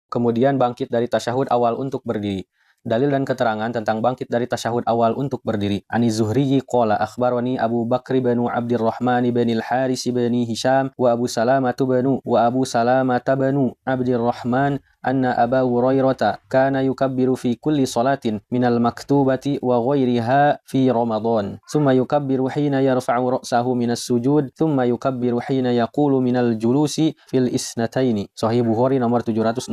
kemudian bangkit dari tasyahud awal untuk berdiri. Dalil dan keterangan tentang bangkit dari tasyahud awal untuk berdiri. Ani Zuhri qala akhbarani Abu Bakr bin Abdurrahman bin al-Haris bin Hisham wa Abu Salamah bin Abdurrahman anna Aba Hurairah kana yukabbiru fi kulli salatin minal maktubati wa ghairiha fi Ramadan. Thumma yukabbiru hina yarfa'u ra'sahu minas sujud, thumma yukabbiru hina yaqulu minal julusi fil isnataini. Sahih Bukhari nomor 761.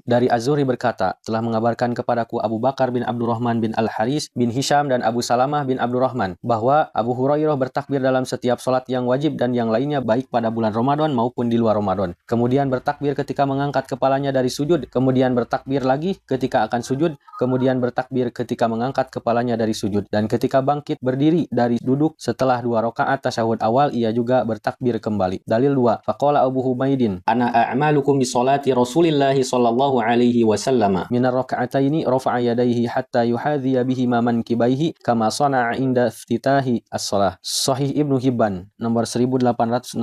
Dari Az-Zuhri berkata, telah mengabarkan kepadaku Abu Bakar bin Abdurrahman bin Al-Haris bin Hisham dan Abu Salamah bin Abdurrahman bahwa Abu Hurairah bertakbir dalam setiap salat yang wajib dan yang lainnya baik pada bulan Ramadan maupun di luar Ramadan. Kemudian bertakbir ketika mengangkat kepalanya dari sujud, kemudian bertakbir lagi ketika akan sujud, kemudian bertakbir ketika mengangkat kepalanya dari sujud, dan ketika bangkit berdiri dari duduk setelah 2 rakaat tasyahud awal ia juga bertakbir kembali. Dalil 2. Faqala Abu Humaidin, ana a'malukum bi sholati Rasulillah sallallahu alaihi wasallam. Minar raka'ataini rafa'a yadayhi hatta yuhadhiya bihima mankibaihi kama sana'a inda iftitahi as-shalah. Sahih Ibnu Hibban nomor 1867.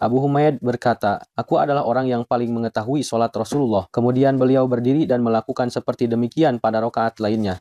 Abu Humaid berkata, aku adalah orang yang paling mengetahui sholat Rasulullah. Kemudian beliau berdiri dan melakukan seperti demikian pada rakaat lainnya.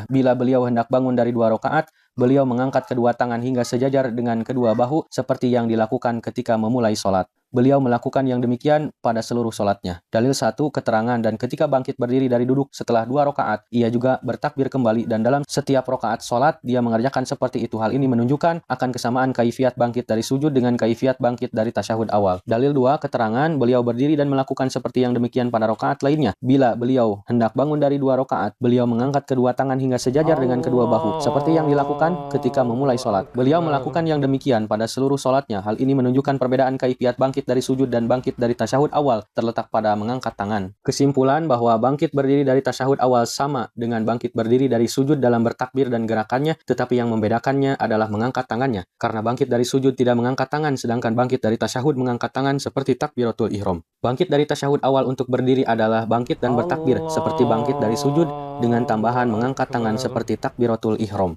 Bila beliau hendak bangun dari 2 rakaat, beliau mengangkat kedua tangan hingga sejajar dengan kedua bahu seperti yang dilakukan ketika memulai sholat. Beliau melakukan yang demikian pada seluruh sholatnya. Dalil 1, keterangan, dan ketika bangkit berdiri dari duduk setelah 2 rakaat, ia juga bertakbir kembali dan dalam setiap rakaat sholat dia mengerjakan seperti itu. Hal ini menunjukkan akan kesamaan kaifiat bangkit dari sujud dengan kaifiat bangkit dari tasyahud awal. Dalil 2, keterangan, beliau berdiri dan melakukan seperti yang demikian pada rakaat lainnya. Bila beliau hendak bangun dari 2 rakaat, beliau mengangkat kedua tangan hingga sejajar dengan kedua bahu seperti yang dilakukan ketika memulai sholat. Beliau melakukan yang demikian pada seluruh sholatnya. Hal ini menunjukkan perbedaan kaifiat bangkit dari sujud dan bangkit dari tasyahud awal terletak pada mengangkat tangan. Kesimpulan bahwa bangkit berdiri dari tasyahud awal sama dengan bangkit berdiri dari sujud dalam bertakbir dan gerakannya, tetapi yang membedakannya adalah mengangkat tangannya. Karena bangkit dari sujud tidak mengangkat tangan, sedangkan bangkit dari tasyahud mengangkat tangan seperti takbiratul ihram. Bangkit dari tasyahud awal untuk berdiri adalah bangkit dan bertakbir seperti bangkit dari sujud dengan tambahan mengangkat tangan seperti takbiratul ihram.